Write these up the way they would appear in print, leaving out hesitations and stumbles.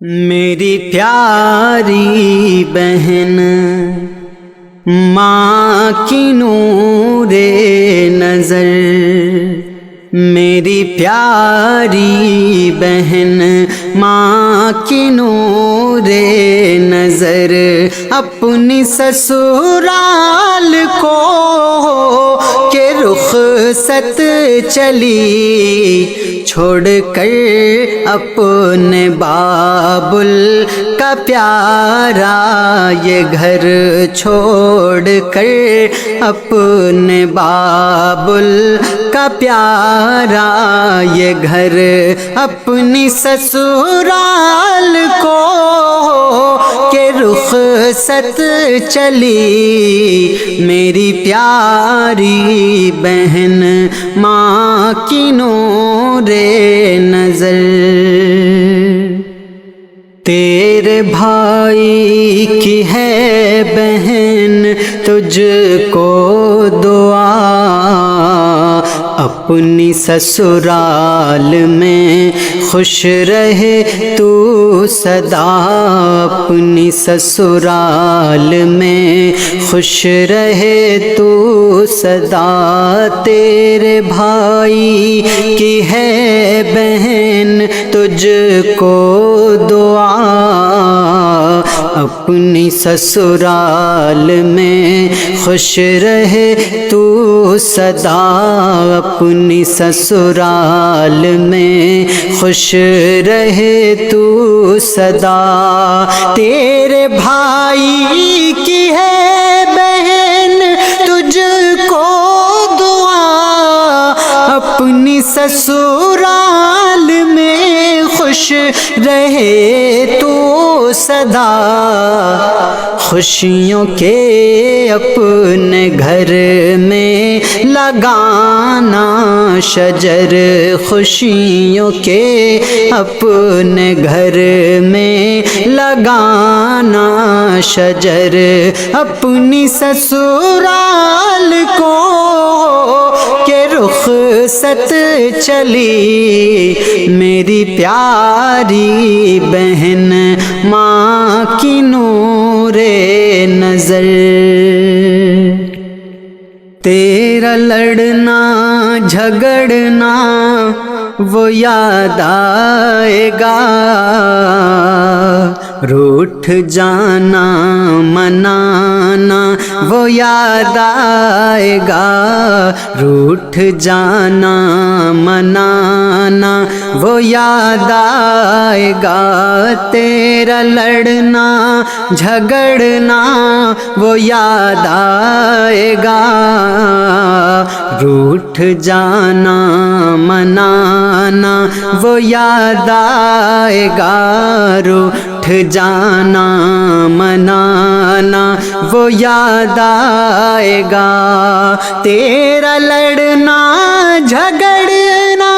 میری پیاری بہن ماں کی نور نظر، میری پیاری بہن ماں کی نور نظر، اپنی سسرال کو کہ رخصت چلی، چھوڑ کر اپنے بابل کا پیارا یہ گھر، چھوڑ کر اپنے بابل کا پیارا یہ گھر، اپنی سسرال کو کہ رخصت چلی، میری پیاری بہن ماں کی نور نظر۔ تیرے بھائی کی ہے بہن تجھ کو دعا، اپنی سسرال میں خوش رہے تو سدا، اپنی سسرال میں خوش رہے تو سدا، تیرے بھائی کی ہے بہن تجھ کو دعا، اپنی سسرال میں خوش رہے تو سدا، اپنی سسرال میں خوش رہے تو سدا، تیرے بھائی کی ہے بہن تجھ کو دعا، اپنی سسرال میں خوش رہے تو سدا، خوشیوں کے اپنے گھر میں لگانا شجر، خوشیوں کے اپنے گھر میں لگانا شجر، اپنی سسرال کو کہ رخصت چلی، میری پیاری بہن ماں کی نور نظر۔ تیرا لڑنا جھگڑنا وہ یاد آئے گا، روٹھ جانا منانا وہ یاد آئے گا، روٹھ جانا منانا وہ یاد آئے گا، تیرا لڑنا جھگڑنا وہ یاد آئے گا، روٹھ جانا منانا وہ یاد آئے گا، روٹھ جانا منانا وہ یاد آئے گا، تیرا لڑنا جھگڑنا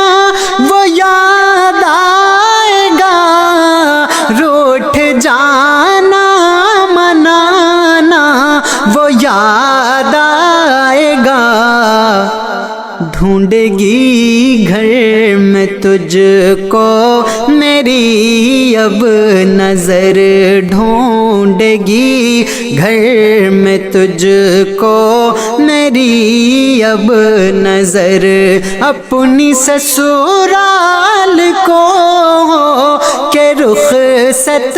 وہ یاد آئے گا، روٹھ جانا منانا وہ یاد آئے گا، ڈھونڈے گی گھر میں تجھ کو میری اب نظر، ڈھونڈے گی گھر میں تجھ کو میری اب نظر، اپنی سسرال کو کہ رخصت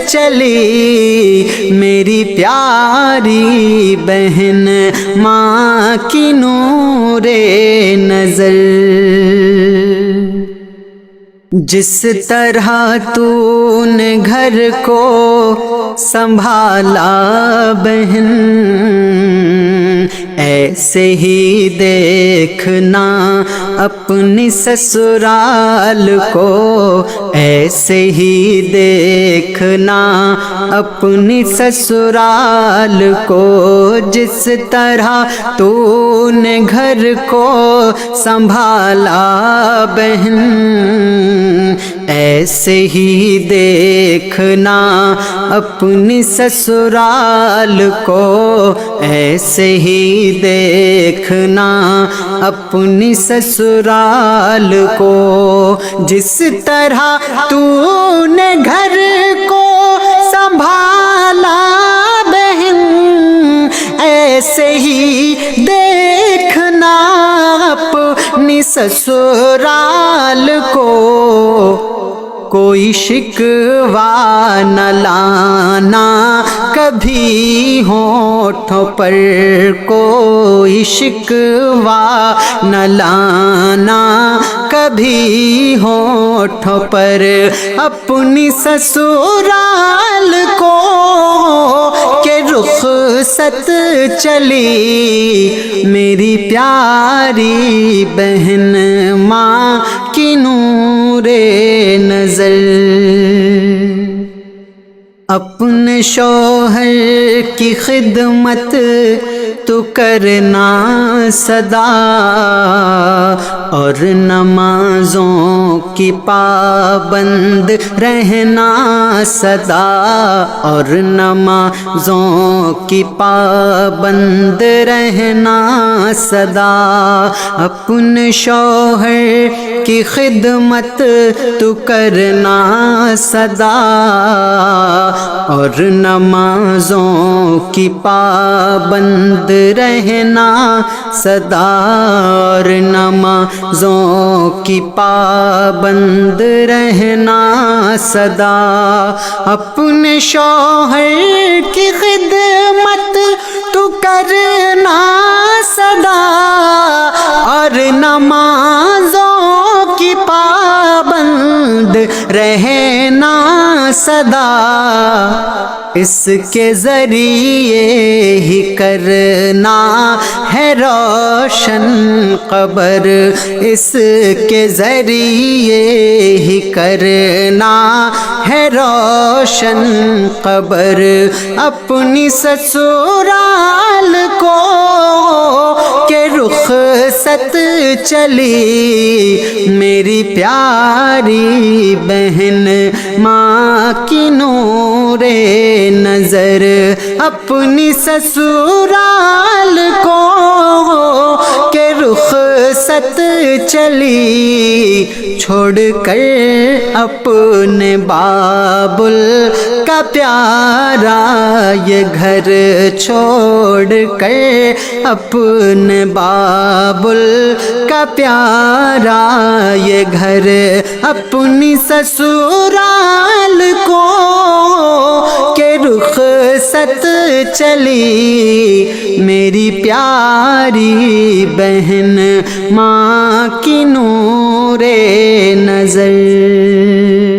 چلی، میری پیاری بہن ماں کی نور نظر۔ جس طرح تو نے گھر کو سنبھالا بہن، ایسے ہی دیکھنا اپنی سسرال کو، ایسے ہی دیکھنا اپنی سسرال کو، جس طرح تو نے گھر کو سنبھالا بہن، ایسے ہی دیکھنا اپنی سسرال کو، ایسے ہی دیکھنا اپنی سسرال کو، جس طرح تو نے گھر سسرال کو کوئی شکوہ نہ لانا کبھی ہونٹوں پر، کوئی شکوہ نہ لانا کبھی ہونٹوں پر، اپنی سسرال کو کہ رخصت چلی میری پیاری بہن ماں کی نور نظر۔ اپنے شوہر کی خدمت تو کرنا سدا، اور نمازوں کی پابند رہنا سدا، اور نمازوں کی پابند رہنا سدا۔ اپنے شوہر کی خدمت تو کرنا سدا، اور نمازوں کی پابند رہنا سدا، اور نمازوں کی پابند رہنا سدا۔ اپنے شوہر کی خدمت تو کرنا سدا، اور نمازوں کی پابند رہنا سدا۔ اس کے ذریعے ہی کرنا ہے روشن قبر، اس کے ذریعے ہی کرنا ہے روشن قبر۔ اپنی سسرال کو کہ رخصت چلی میری پیاری بہن ماں کی نور نظر۔ اپنی سسرال کو کہ رخصت چلی چھوڑ کر اپنے بابل کا پیارا یہ گھر، چھوڑ کر اپنے بابل کا پیارا یہ گھر، اپنی سسرال کو کہ رخصت چلی میری پیاری بہن ماں کی نور نظر۔